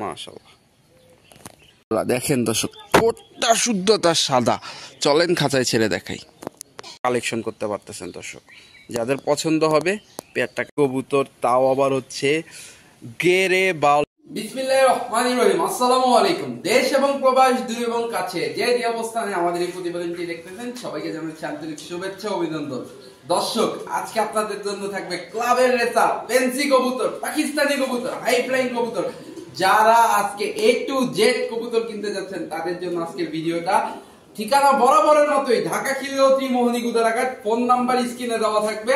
মাশাআল্লাহ দেখেন দর্শক, ঠোঁটটা শুদ্ধতা সাদা। চলেন খাঁচায় ছেড়ে দেখাই। কালেকশন করতে পারতেছেন দর্শক, যাদের পছন্দ হবে পেয়ারটা কবুতর, তাও আবার হচ্ছে গেরে বাল। বিসমিল্লাহির রহমানির রহিম। আসসালামু আলাইকুম। দেশ এবং প্রবাস, দূর এবং কাছে যে যে অবস্থানে আমাদের এই প্রতিবেদনটি দেখতেছেন, সবাইকে জানাচ্ছি আন্তরিক শুভেচ্ছা ও অভিনন্দন। দর্শক, আজকে আপনাদের জন্য থাকবে ক্লাবের রেসার, ফেন্সি কবুতর, পাকিস্তানি কবুতর, হাই ফ্লাইং কবুতর। যারা আজকে A to Z কবুতর কিনতে যাচ্ছেন তাদের জন্য আজকের ভিডিওটা। ঠিকানা বরাবরের মতোই, ঢাকা খিলগাঁও মোহনী গুদারাঘাট। ফোন নাম্বার স্ক্রিনে দেওয়া থাকবে।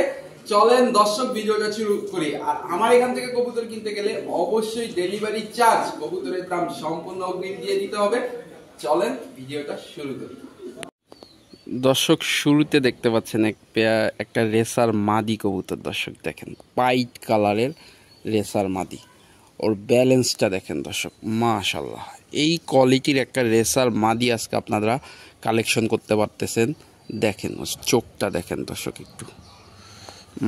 চলেন দর্শক ভিডিওটা শুরু করি। আর আমার এখান থেকে কবুতর কিনতে গেলে অবশ্যই ডেলিভারি চার্জ, কবুতরের দাম সম্পূর্ণ অগ্রিম দিয়ে দিতে হবে। চলেন ভিডিওটা শুরু করি। দর্শক, শুরুতে দেখতে পাচ্ছেন একটা রেসার মাদি কবুতর। দর্শক দেখেন, হোয়াইট কালারের রেসার মাদি। ওর ব্যালেন্সটা দেখেন দর্শক, মাশাআল্লাহ। এই কোয়ালিটির একটা রেসার মাদি আজকে আপনারা কালেকশন করতে পারতেছেন। দেখেন চোখটা দেখেন দর্শক একটু,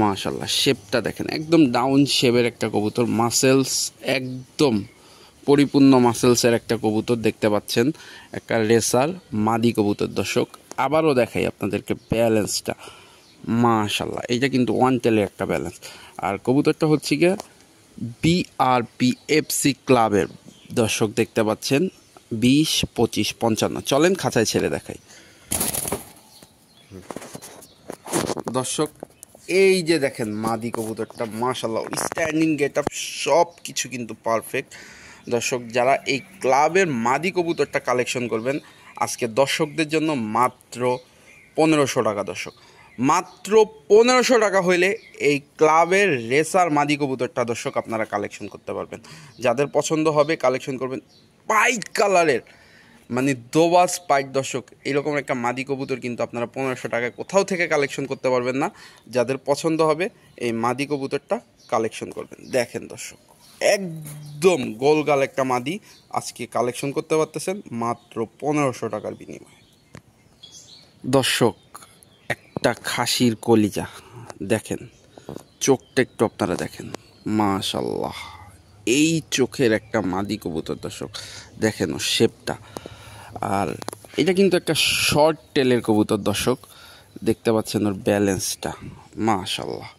মাশাআল্লাহ। শেপটা দেখেন, একদম ডাউন শেপের একটা কবুতর। মাসেলস একদম পরিপূর্ণ মাসেলসের একটা কবুতর দেখতে পাচ্ছেন, একটা রেসার মাদি কবুতর। দর্শক আবারও দেখাই আপনাদেরকে ব্যালেন্সটা, মাশাআল্লাহ। এইটা কিন্তু ওয়ান টেলের একটা ব্যালেন্স। আর কবুতরটা হচ্ছে গিয়ে BRPFC ক্লাবের। দর্শক দেখতে পাচ্ছেন 20, 25, 55। চলেন খাঁচায় ছেড়ে দেখাই। দর্শক এই যে দেখেন মাদি কবুতরটা, মাশাআল্লাহ। স্ট্যান্ডিং গেটআপ সব কিছু কিন্তু পারফেক্ট। দর্শক, যারা এই ক্লাবের মাদি কবুতরটা কালেকশন করবেন আজকে দর্শকদের জন্য মাত্র 1500 টাকা। দর্শক মাত্র 1500 টাকা হইলে এই ক্লাবের রেসার মাদি কবুতরটা দর্শক আপনারা কালেকশন করতে পারবেন। যাদের পছন্দ হবে কালেকশন করবেন। হোয়াইট কালারের মানে দোবাস পাইট। দর্শক এরকম একটা মাদি কবুতর কিন্তু আপনারা 1500 টাকায় কোথাও থেকে কালেকশন করতে পারবেন না। যাদের পছন্দ হবে এই মাদি কবুতরটা কালেকশন করবেন। দেখেন দর্শক, একদম গোলগাল একটা মাদি আজকে কালেকশন করতে পারতেছেন মাত্র 1500 টাকার বিনিময়ে। দর্শক একটা খাসির কলিজা দেখেন, চোখটা একটু আপনারা দেখেন, মাশাআল্লাহ। এই চোখের একটা মাদি কবুতর দর্শক দেখেন ও শেপটা। আর এটা কিন্তু একটা শর্ট টেলের কবুতর। দর্শক দেখতে পাচ্ছেন ওর ব্যালেন্সটা, মাশাআল্লাহ।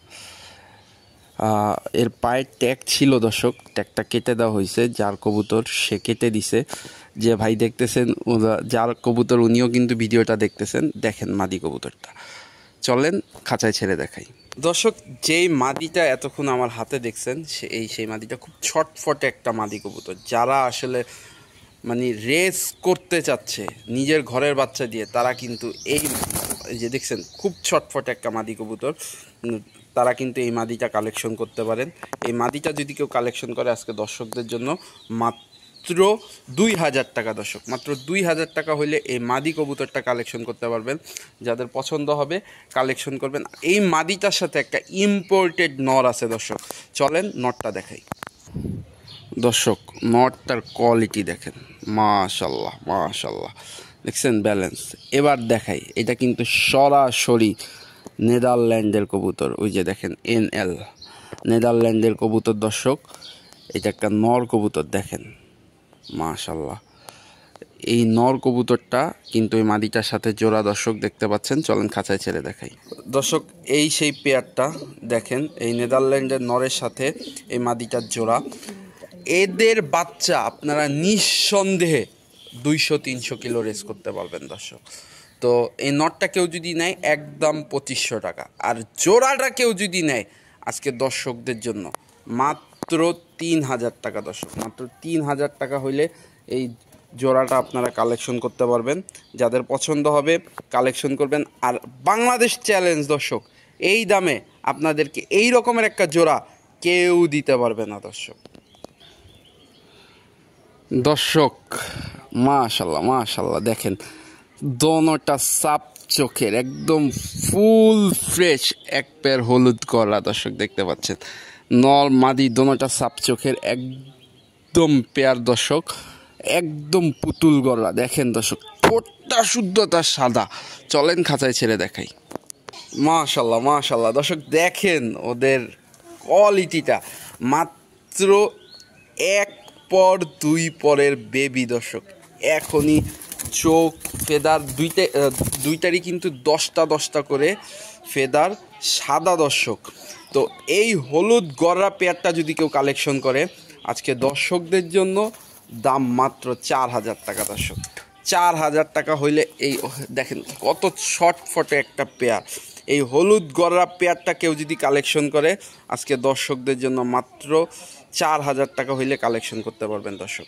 এর পায়ের ট্যাগ ছিল দর্শক, ট্যাগটা কেটে দেওয়া হয়েছে। যার কবুতর সে কেটে দিছে। যে ভাই দেখতেছেন, যার কবুতর উনিও কিন্তু ভিডিওটা দেখতেছেন। দেখেন মাদি কবুতরটা। চলেন খাঁচায় ছেড়ে দেখাই। দর্শক, যেই মাদিটা এতক্ষণ আমার হাতে দেখছেন সেই মাদিটা খুব ছটফটে একটা মাদি কবুতর। যারা আসলে মানে রেস করতে চাচ্ছে নিজের ঘরের বাচ্চা দিয়ে, তারা কিন্তু এই যে দেখছেন খুব ছটফটে একটা মাদি কবুতর, তারা কিন্তু এই মাদিটা কালেকশন করতে পারেন। এই মাদিটা যদি কেউ কালেকশন করে আজকে দর্শকদের জন্য মাত্র 2000 টাকা। দর্শক মাত্র 2000 টাকা হইলে এই মাদি কবুতরটা কালেকশন করতে পারবেন। যাদের পছন্দ হবে কালেকশন করবেন। এই মাদিটার সাথে একটা ইম্পোর্টেড নর আছে দর্শক, চলেন নরটা দেখাই। দর্শক নটটার কোয়ালিটি দেখেন, মাশাআল্লাহ মাশাআল্লাহ। দেখছেন ব্যালেন্স। এবার দেখাই, এটা কিন্তু সরাসরি নেদারল্যান্ডের কবুতর। ওই যে দেখেন NL নেদারল্যান্ডের কবুতর। দর্শক এটা একটা নর কবুতর দেখেন, মাশাআল্লাহ। এই নর কবুতরটা কিন্তু এই মাদিটার সাথে জোড়া। দর্শক দেখতে পাচ্ছেন, চলেন খাঁচায় ছেড়ে দেখাই। দর্শক এই সেই পেয়ারটা দেখেন, এই নেদারল্যান্ডের নরের সাথে এই মাদিটার জোড়া। এদের বাচ্চা আপনারা নিঃসন্দেহে 200-300 কিলো রেস করতে পারবেন দর্শক। তো এই নটটা কেউ যদি নেয় একদম 2500 টাকা। আর জোড়াটা কেউ যদি নেয় আজকে দর্শকদের জন্য মাত্র 3000 টাকা। দর্শক মাত্র 3000 টাকা হইলে এই জোড়াটা আপনারা কালেকশন করতে পারবেন। যাদের পছন্দ হবে কালেকশন করবেন। আর বাংলাদেশ চ্যালেঞ্জ দর্শক, এই দামে আপনাদেরকে এই রকমের একটা জোড়া কেউ দিতে পারবে না দর্শক। দর্শক মাশাআল্লাহ মাশাআল্লাহ, দেখেন দোনোটা সাপ চোখের, একদম ফুল ফ্রেশ এক পেয়ার হলুদ গলা। দর্শক দেখতে পাচ্ছেন নর মাদি দোনোটা সাপ চোখের একদম পেয়ার। দর্শক একদম পুতুল গলা দেখেন দর্শক, ঠোঁটটা শুদ্ধতা সাদা। চলেন খাঁচায় ছেড়ে দেখাই। মাশাআল্লাহ মাশাআল্লাহ। দর্শক দেখেন ওদের কোয়ালিটিটা, মাত্র 1 পর দুই পরের বেবি দর্শক, এখনই চোখ ফেদার দুইটারই কিন্তু 10টা করে ফেদার সাদা দর্শক। তো এই হলুদ গররা পেয়ারটা যদি কেউ কালেকশন করে আজকে দর্শকদের জন্য দাম মাত্র 4000 টাকা দর্শক। 4000 টাকা হইলে এই দেখেন কত ছটফটে একটা পেয়ার, এই হলুদ গররা পেয়ারটা কেউ যদি কালেকশন করে আজকে দর্শকদের জন্য মাত্র 4000 টাকা হইলে কালেকশন করতে পারবেন দর্শক।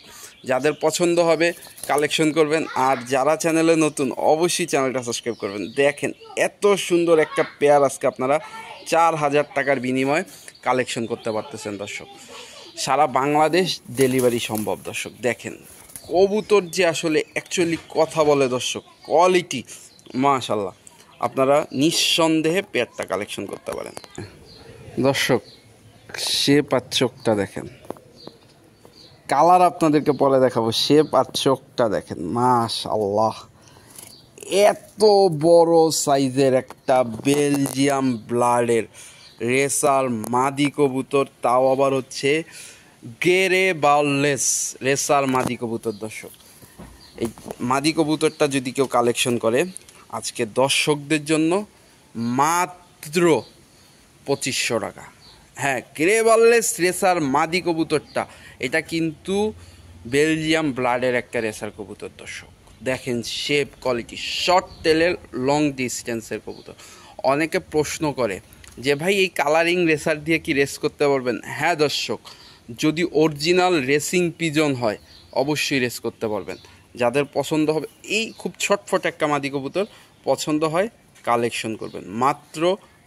যাদের পছন্দ হবে কালেকশন করবেন, আর যারা চ্যানেলে নতুন অবশ্যই চ্যানেলটা সাবস্ক্রাইব করবেন। দেখেন এত সুন্দর একটা পেয়ার আজকে আপনারা 4000 টাকার বিনিময়ে কালেকশন করতে পারতেছেন দর্শক। সারা বাংলাদেশ ডেলিভারি সম্ভব দর্শক। দেখেন কবুতর যে আসলে অ্যাকচুয়ালি কথা বলে দর্শক, কোয়ালিটি মাশাআল্লাহ, আপনারা নিঃসন্দেহে পেয়ারটা কালেকশন করতে পারেন দর্শক। শেপ আর চোখটা দেখেন, কালার আপনাদেরকে পরে দেখাবো, শেপ আর চোখটা দেখেন মাশাআল্লাহ। এত বড় সাইজের একটা বেলজিয়াম ব্লাডের রেসার মাদি কবুতর, তাও আবার হচ্ছে গেরে বাউললেস রেসার মাদি কবুতর দর্শক। এই মাদি কবুতরটা যদি কেউ কালেকশন করে আজকে দর্শকদের জন্য মাত্র 2500 টাকা। হ্যাঁ, গ্রে বাউললেস রেসার মাদি কবুতরটা, এটা কিন্তু বেলজিয়াম ব্লাডের একটা রেসার কবুতর দর্শক। দেখেন শেপ, কোয়ালিটি, শর্ট টেলের লং ডিস্টেন্সের কবুতর। অনেকে প্রশ্ন করে যে ভাই এই কালারিং রেসার দিয়ে কি রেস করতে পারবেন? হ্যাঁ দর্শক, যদি অরিজিনাল রেসিং পিজন হয় অবশ্যই রেস করতে পারবেন। যাদের পছন্দ হবে এই খুব ছটফট একটা মাদি কবুতর পছন্দ হয় কালেকশন করবেন মাত্র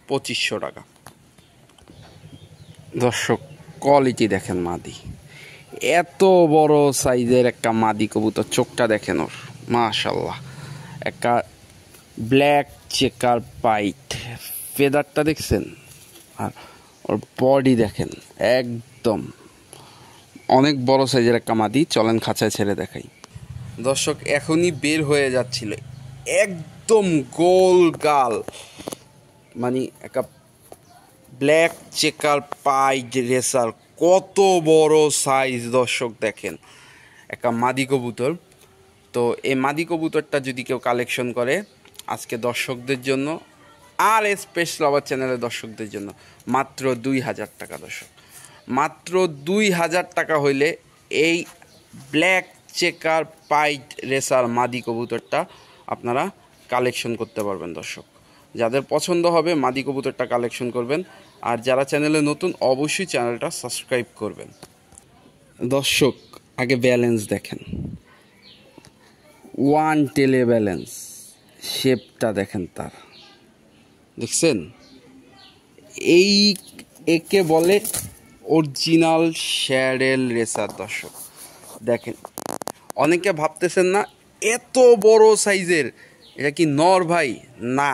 2500 টাকা দর্শক। কোয়ালিটি দেখেন মাদি, এত বড় সাইজের একটা মাদি কবুতর, চোখটা দেখেন ওর মাশাআল্লাহ, একটা ব্ল্যাক চেকার পাইট, ফেদারটা দেখছেন, আর ওর বডি দেখেন একদম অনেক বড় সাইজের একটা মাদি। চলেন খাঁচায় ছেড়ে দেখাই দর্শক। এখনই বের হয়ে যাচ্ছিল, একদম গোল গাল, মানে একটা ব্ল্যাক চেকার পাইট রেসার, কত বড় সাইজ দর্শক। দেখেন একটা মাদি কবুতর। তো এই মাদি কবুতরটা যদি কেউ কালেকশন করে আজকে দর্শকদের জন্য আর স্পেশাল আবার চ্যানেলের দর্শকদের জন্য মাত্র 2000 টাকা দর্শক। মাত্র 2000 টাকা হইলে এই ব্ল্যাক চেকার পাইট রেসার মাদি কবুতরটা আপনারা কালেকশন করতে পারবেন দর্শক। যাদের পছন্দ হবে মাদি কবুতরটা কালেকশন করবেন, আর যারা চ্যানেলে নতুন অবশ্যই চ্যানেলটা সাবস্ক্রাইব করবেন দর্শক। আগে ব্যালেন্স দেখেন, ওয়ান টেলে ব্যালেন্স, শেপটা দেখেন তার, দেখছেন? এই একে বলে অরিজিনাল শ্যাডেল রেসার দর্শক। দেখেন অনেকে ভাবতেছেন না এত বড় সাইজের এটা কি নর ভাই? না,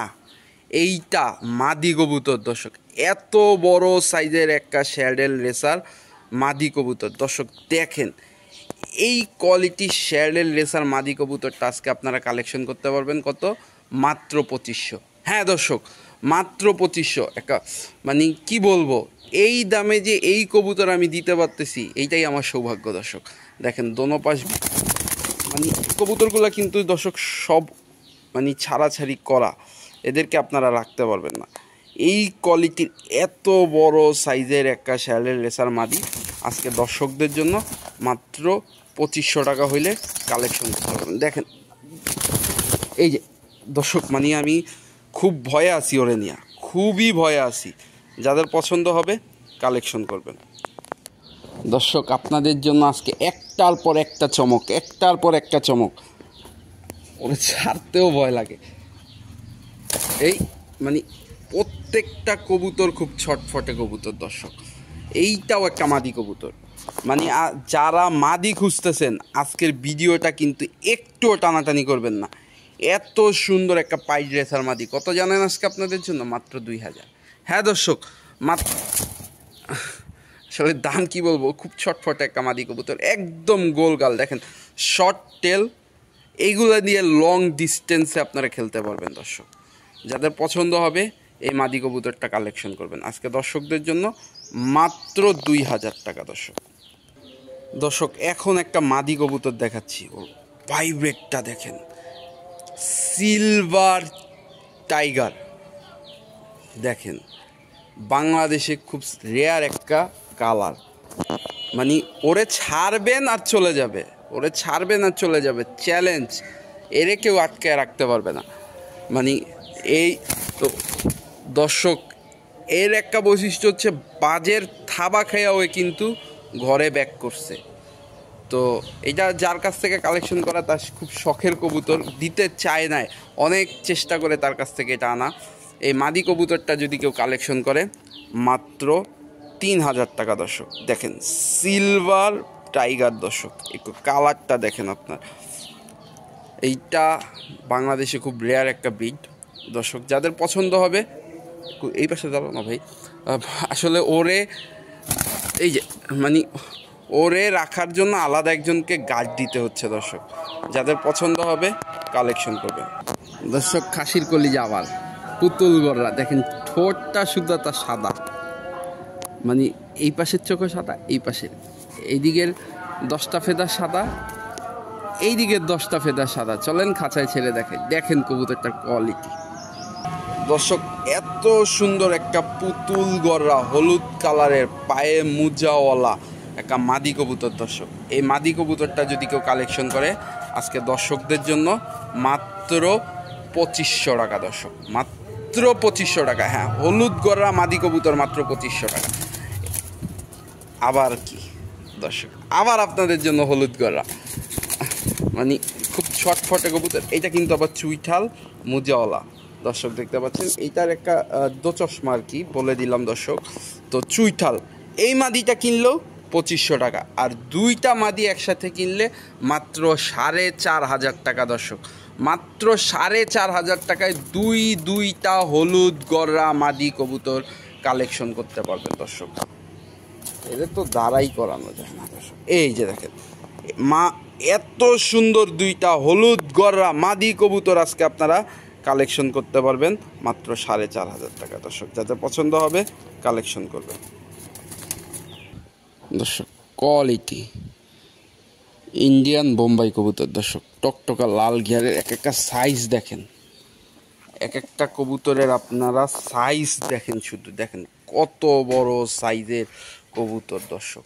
এইটা মাদি কবুতর দর্শক। এত বড় সাইজের একটা শ্যাডেল রেসার মাদি কবুতর দর্শক। দেখেন এই কোয়ালিটি শ্যাডেল রেসার মাদি কবুতরটা আজকে আপনারা কালেকশন করতে পারবেন কত? মাত্র 2500। হ্যাঁ দর্শক, মাত্র 2500। একটা মানে কি বলবো, এই দামে যে এই কবুতর আমি দিতে পারতেছি এইটাই আমার সৌভাগ্য দর্শক। দেখেন দোনো পাশ, মানে কবুতরগুলো কিন্তু দর্শক সব মানে ছাড়াছাড়ি করা, এদেরকে আপনারা রাখতে পারবেন না। এই কোয়ালিটির এত বড় সাইজের একটা শ্যাডেল রেসার মাদি আজকে দর্শকদের জন্য মাত্র 2500 টাকা হইলে কালেকশন করতে পারবেন। দেখেন এই যে দর্শক, মানে আমি খুব ভয়ে আছি ওরে নিয়ে, খুবই ভয়ে আছি। যাদের পছন্দ হবে কালেকশন করবেন দর্শক। আপনাদের জন্য আজকে একটার পর একটা চমক, একটার পর একটা চমক, ওরে ছাড়তেও ভয় লাগে। এই মানে প্রত্যেকটা কবুতর খুব ছটফটে কবুতর দর্শক। এইটাও একটা মাদি কবুতর, মানে যারা মাদি খুঁজতেছেন আজকের ভিডিওটা কিন্তু একটুও টানাটানি করবেন না। এত সুন্দর একটা পাইট রেসার মাদি, কত জানেন আজকে আপনাদের জন্য? মাত্র 2000। হ্যাঁ দর্শক, মাত্র, আসলে দাম কি বলবো, খুব ছটফটে একটা মাদি কবুতর, একদম গোল গাল, দেখেন শর্ট টেল, এইগুলো দিয়ে লং ডিস্টেন্সে আপনারা খেলতে পারবেন দর্শক। যাদের পছন্দ হবে এই মাদি কবুতরটা কালেকশন করবেন আজকে দর্শকদের জন্য মাত্র 2000 টাকা দর্শক। দর্শক এখন একটা মাদি কবুতর দেখাচ্ছি, ওর ভাইব্রেটটা দেখেন, সিলভার টাইগার দেখেন, বাংলাদেশে খুব রেয়ার একটা কালার। মানে ওরে ছাড়বেন আর চলে যাবে, ওরে ছাড়বেন আর চলে যাবে, চ্যালেঞ্জ, এরে কেউ আটকায় রাখতে পারবে না। মানে এই তো দর্শক, এর একটা বৈশিষ্ট্য হচ্ছে বাজের থাবা খেয়া ওই কিন্তু ঘরে ব্যাক করছে। তো এটা যার কাছ থেকে কালেকশন করা তার খুব শখের কবুতর, দিতে চায় না, অনেক চেষ্টা করে তার কাছ থেকে এটা আনা। এই মাদি কবুতরটা যদি কেউ কালেকশন করে মাত্র 3000 টাকা। দর্শক দেখেন, সিলভার টাইগার, দর্শক একটু কালারটা দেখেন আপনার, এইটা বাংলাদেশে খুব রেয়ার একটা ব্রিড। দর্শক যাদের পছন্দ হবে, এই পাশে যাবো না ভাই, আসলে ওরে এই যে মানে ওরে রাখার জন্য আলাদা একজনকে গার্ড দিতে হচ্ছে। দর্শক যাদের পছন্দ হবে কালেকশন করবে। দর্শক খাসির কলিজা আবার পুতুল গড়রা দেখেন, ঠোঁটটা শুধু তার সাদা, মানে এই পাশের চোখও সাদা, এই পাশের, এইদিকের 10টা ফেদা সাদা, এই দিকের 10টা ফেদা সাদা। চলেন খাঁচায় ছেড়ে দেখেন, দেখেন কবুতরটার কোয়ালিটি। দর্শক এত সুন্দর একটা পুতুল গড়রা হলুদ কালারের পায়ে মুজাওয়ালা একটা মাদি কবুতর। দর্শক এই মাদি কবুতরটা যদি কেউ কালেকশন করে আজকে দর্শকদের জন্য মাত্র 2500 টাকা। দর্শক মাত্র 2500 টাকা, হ্যাঁ, হলুদ গড়রা মাদি কবুতর মাত্র 2500 টাকা। আবার কি দর্শক, আবার আপনাদের জন্য হলুদ গড়রা, মানে খুব ছটফটে কবুতর। এটা কিন্তু আবার চুইঠাল মুজাওয়ালা। দর্শক দেখতে পাচ্ছেন, এইটার একটা দোচশমা আর কি বলে দিলাম দর্শক। তো চুইঠাল এই মাদিটা কিনলেও 2500 টাকা, আর দুইটা মাদি একসাথে কিনলে মাত্র 4500 টাকা। দর্শক মাত্র 4500 টাকায় দুইটা হলুদ গড়রা মাদি কবুতর কালেকশন করতে পারবেন। দর্শক এদের তো দাঁড়াই করানো যায় না। দর্শক এই যে দেখেন, মা এত সুন্দর দুইটা হলুদ গড়রা মাদি কবুতর আজকে আপনারা কালেকশন করতে পারবেন মাত্র 4500 টাকা। দর্শক যাদের পছন্দ হবে কালেকশন করবেন। দর্শক কোয়ালিটি ইন্ডিয়ান বোম্বাই কবুতর। দর্শক টকটকা লাল গিয়ারের এক একটা সাইজ দেখেন, এক একটা কবুতরের আপনারা সাইজ দেখেন, শুধু দেখেন কত বড় সাইজের কবুতর। দর্শক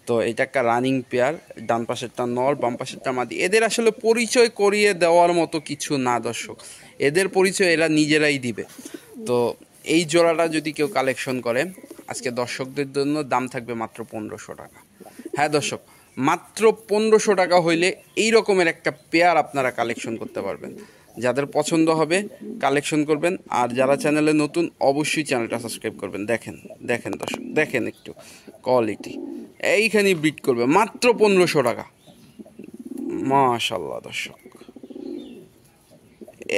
তো এটা একটা রানিং পেয়ার, ডান পাশেরটা নর, বাম পাশেরটা মাদি। এদের আসলে পরিচয় করিয়ে দেওয়ার মতো কিছু না। দর্শক এদের পরিচয় এরা নিজেরাই দিবে। তো এই জোড়াটা যদি কেউ কালেকশন করে আজকে দর্শকদের জন্য দাম থাকবে মাত্র 1500 টাকা। হ্যাঁ দর্শক, মাত্র 1500 টাকা হইলে এই রকমের একটা পেয়ার আপনারা কালেকশন করতে পারবেন। যাদের পছন্দ হবে কালেকশন করবেন, আর যারা চ্যানেলে নতুন অবশ্যই চ্যানেলটা সাবস্ক্রাইব করবেন। দেখেন দেখেন দর্শক, দেখেন একটু কোয়ালিটি, এইখানেই ব্রিড করবে মাত্র 1500 টাকা। মাশাআল্লাহ দর্শক,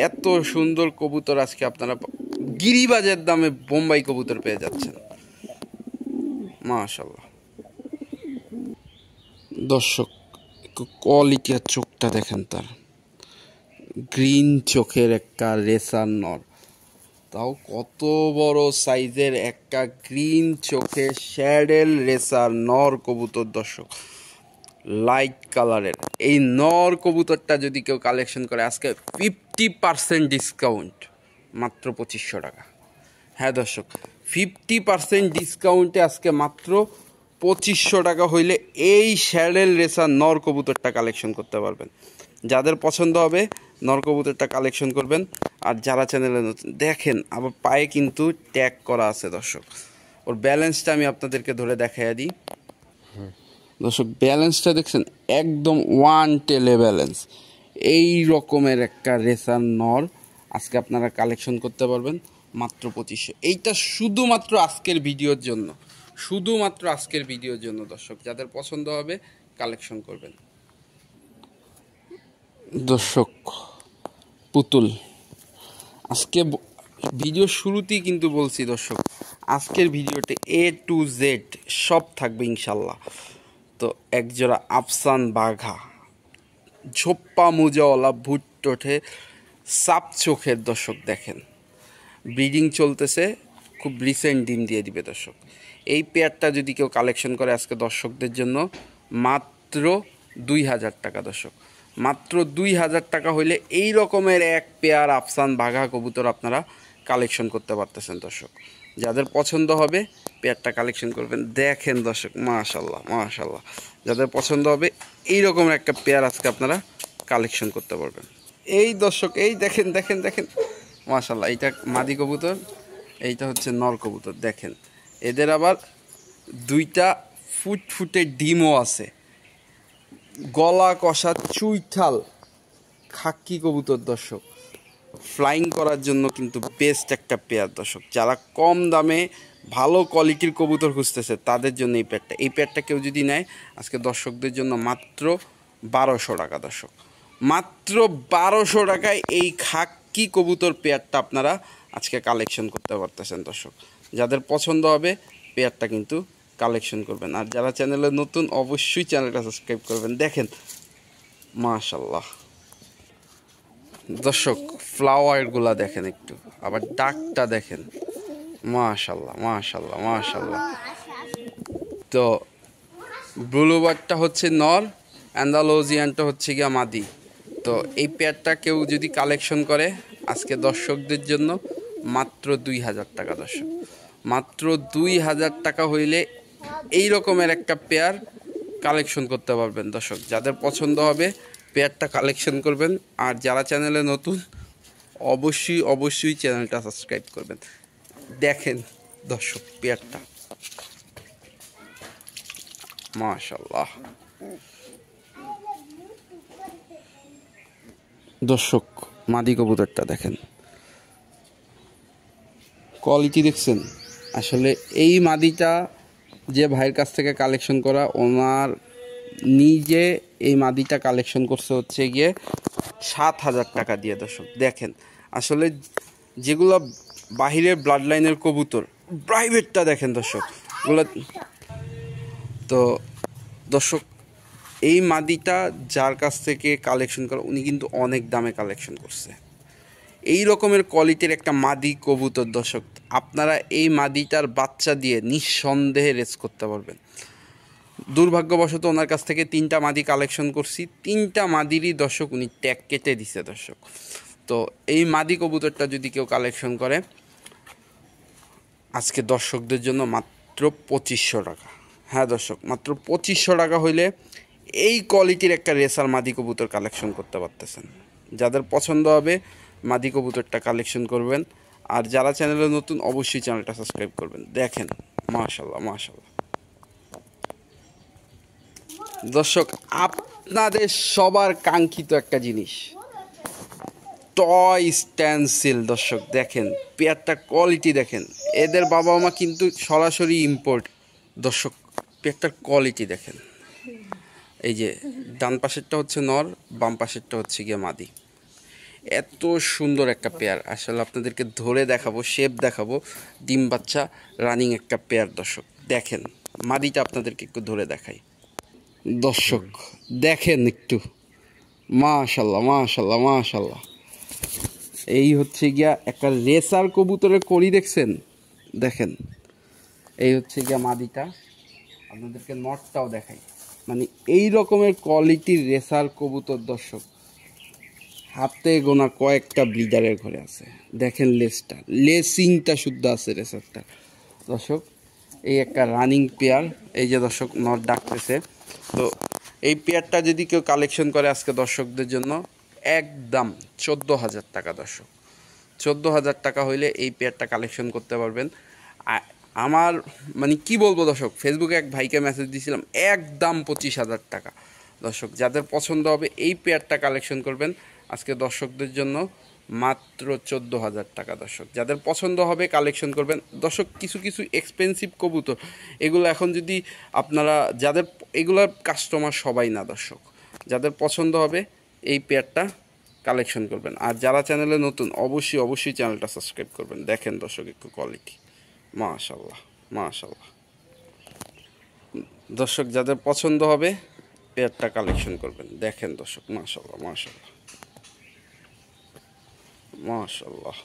এত সুন্দর কবুতর আজকে আপনারা গিরিবাজের দামে বোম্বাই কবুতর পেয়ে যাচ্ছেন। মাশাআল্লাহ দর্শক, কোয়ালিটি আর চোখটা দেখেন, তার গ্রিন চোখের একটা রেসার নর, তাও কত বড় সাইজের একটা গ্রিন চোখে শ্যাডেল রেসার নর কবুতর। দর্শক লাইট কালারের এই নর কবুতরটা যদি কেউ কালেকশন করে আজকে 50% ডিসকাউন্ট মাত্র 2500 টাকা। হ্যাঁ দর্শক, 50% ডিসকাউন্টে আজকে মাত্র 2500 টাকা হইলে এই শ্যাডেল রেসার নর কবুতরটা কালেকশন করতে পারবেন। যাদের পছন্দ হবে নর কবুতরটা কালেকশন করবেন। আর যারা চ্যানেলে নতুন দেখেন, আবার পায়ে কিন্তু ট্যাগ করা আছে। দর্শক ওর ব্যালেন্সটা আমি আপনাদেরকে ধরে দেখাইয়া দিই। দর্শক ব্যালেন্সটা দেখছেন, একদম ওয়ান টেলে ব্যালেন্স। এই রকমের একটা রেসার নর আজকে আপনারা কালেকশন করতে পারবেন মাত্র 2500। এইটা শুধুমাত্র আজকের ভিডিওর জন্য, শুধুমাত্র আজকের ভিডিওর জন্য। দর্শক যাদের পছন্দ হবে কালেকশন করবেন। দর্শক পুতুল আজকে ভিডিও শুরুতেই কিন্তু বলছি দর্শক, আজকের ভিডিওতে A to Z সব থাকবে ইনশাল্লাহ। তো একজোড়া আফসান বাঘা, ঝোপ্পা মুজাওয়ালা ভুট্টোঠে সাপ চোখের। দর্শক দেখেন ব্রিডিং চলতেছে, খুব রিসেন্ট ডিম দিয়ে দিবে। দর্শক এই পেয়ারটা যদি কেউ কালেকশন করে আজকে দর্শকদের জন্য মাত্র 2000 টাকা দর্শক। মাত্র 2000 টাকা হইলে এই রকমের এক পেয়ার আফসান বাঘা কবুতর আপনারা কালেকশন করতে পারতেছেন দর্শক। যাদের পছন্দ হবে পেয়ারটা কালেকশন করবেন। দেখেন দর্শক, মাশাল্লাহ মাশাল্লাহ, যাদের পছন্দ হবে এই রকমের একটা পেয়ার আজকে আপনারা কালেকশন করতে পারবেন। এই দর্শক, এই দেখেন দেখেন দেখেন, মাশাল্লাহ, এইটা মাদি কবুতর, এইটা হচ্ছে নর কবুতর। দেখেন এদের আবার দুইটা ফুটফুটে ডিমও আছে, গলা কষা চুইঠাল খাক্কি কবুতর দর্শক। ফ্লাইং করার জন্য কিন্তু বেস্ট একটা পেয়ার দর্শক। যারা কম দামে ভালো কোয়ালিটির কবুতর খুঁজতেছে তাদের জন্য এই পেয়ারটা কেউ যদি নেয় আজকে দর্শকদের জন্য মাত্র 1200 টাকা দর্শক। মাত্র 1200 টাকায় এই খাক্কি কবুতর পেয়ারটা আপনারা আজকে কালেকশন করতে পারতেছেন দর্শক। যাদের পছন্দ হবে পেয়ারটা কিন্তু কালেকশন করবেন। আর যারা চ্যানেলে নতুন অবশ্যই চ্যানেলটা সাবস্ক্রাইব করবেন। দেখেন মাশাল্লাহ দর্শক, ফ্লাওয়ারগুলা দেখেন একটু, আবার ডাকটা দেখেন, মাশাল্লাহ মাশাল্লাহ মাশাল্লাহ। তো ব্লুবার্ডটা হচ্ছে নর, অ্যান্ডালোজিয়ানটা হচ্ছে গিয়া মাদি। তো এই পেয়ারটা কেউ যদি কালেকশন করে আজকে দর্শকদের জন্য মাত্র 2000 টাকা দর্শক। মাত্র 2000 টাকা হইলে এই রকমের একটা পেয়ার কালেকশন করতে পারবেন দর্শক। যাদের পছন্দ হবে পেয়ারটা কালেকশন করবেন। আর যারা চ্যানেলে নতুন অবশ্যই অবশ্যই চ্যানেলটা সাবস্ক্রাইব করবেন। দেখেন দর্শক পেয়ারটা, মাশাল্লাহ দর্শক। মাদি কবুতরটা দেখেন, কোয়ালিটি দেখছেন। আসলে এই মাদিটা যে ভাইয়ের কাছ থেকে কালেকশন করা, ওনার নিজে এই মাদিটা কালেকশন করছে হচ্ছে গিয়ে 7000 টাকা দিয়ে দর্শক। দেখেন আসলে যেগুলো বাহিরের ব্লাড লাইনের কবুতর, প্রাইভেটটা দেখেন দর্শক ওগুলো। তো দর্শক এই মাদিটা যার কাছ থেকে কালেকশন করা উনি কিন্তু অনেক দামে কালেকশন করছে। এই রকমের কোয়ালিটির একটা মাদি কবুতর দর্শক, আপনারা এই মাদিটার বাচ্চা দিয়ে নিঃসন্দেহে রেস করতে পারবেন। দুর্ভাগ্যবশত ওনার কাছ থেকে 3টা মাদি কালেকশন করছি, 3টা মাদিরই দর্শক উনি ট্যাগ কেটে দিছে দর্শক। তো এই মাদি কবুতরটা যদি কেউ কালেকশন করে আজকে দর্শকদের জন্য মাত্র 2500 টাকা। হ্যাঁ দর্শক, মাত্র 2500 টাকা হইলে এই কোয়ালিটির একটা রেসার মাদি কবুতর কালেকশন করতে পারতেছেন। যাদের পছন্দ হবে মাদি কবুতরটা কালেকশন করবেন। আর যারা চ্যানেলে নতুন অবশ্যই চ্যানেলটা সাবস্ক্রাইব করবেন। দেখেন মাশাল্লাহ মাশাল্লাহ দর্শক, আপনাদের সবার কাঙ্ক্ষিত একটা জিনিস টয় স্ট্যান্সিল দর্শক। দেখেন পেয়ারটা কোয়ালিটি দেখেন, এদের বাবা মা কিন্তু সরাসরি ইম্পোর্ট দর্শক। পেয়ারটার কোয়ালিটি দেখেন, এই যে ডান পাশেরটা হচ্ছে নর, বাম পাশেরটা হচ্ছে গিয়ে মাদি। এত সুন্দর একটা পেয়ার, আসলে আপনাদেরকে ধরে দেখাবো, শেপ দেখাবো, ডিম বাচ্চা রানিং একটা পেয়ার দর্শক। দেখেন মাদিটা আপনাদেরকে একটু ধরে দেখাই দর্শক। দেখেন একটু, মাশাল্লাহ মাশাল্লাহ মাশাল্লাহ। এই হচ্ছে গিয়া একটা রেসার কবুতরের কড়ি দেখছেন। দেখেন এই হচ্ছে গিয়া মাদিটা, আপনাদেরকে নটটাও দেখাই। মানে এই রকমের কোয়ালিটির রেসার কবুতর দর্শক হাতে গোনা কয়েকটা ব্রিডারের ঘরে আছে। দেখেন লেসটা, লেসিংটা শুদ্ধ আছে রেসারটা দর্শক। এই একটা রানিং পেয়ার, এই যে দর্শক নট ডাকতেছে। তো এই পেয়ারটা যদি কেউ কালেকশন করে আজকে দর্শকদের জন্য একদম 14000 টাকা দর্শক। 14000 টাকা হইলে এই পেয়ারটা কালেকশন করতে পারবেন। আমার মানে কি বলবো দর্শক, ফেসবুকে এক ভাইকে মেসেজ দিয়েছিলাম, একদম 25000 টাকা দর্শক। যাদের পছন্দ হবে এই পেয়ারটা কালেকশন করবেন আজকে দর্শকদের জন্য মাত্র 14000 টাকা দর্শক। যাদের পছন্দ হবে কালেকশন করবেন দর্শক। কিছু কিছু এক্সপেন্সিভ কবুতর এগুলো এখন যদি আপনারা যাদের এগুলোর কাস্টমার সবাই না দর্শক, যাদের পছন্দ হবে এই পেয়ারটা কালেকশন করবেন। আর যারা চ্যানেলে নতুন অবশ্যই অবশ্যই চ্যানেলটা সাবস্ক্রাইব করবেন। দেখেন দর্শক একটু কোয়ালিটি, মাশাল্লাহ মাশাল্লাহ দর্শক। যাদের পছন্দ হবে পেয়ারটা কালেকশন করবেন। দেখেন দর্শক মাশাল্লাহ মাশাল্লাহ মাশাল্লাহ।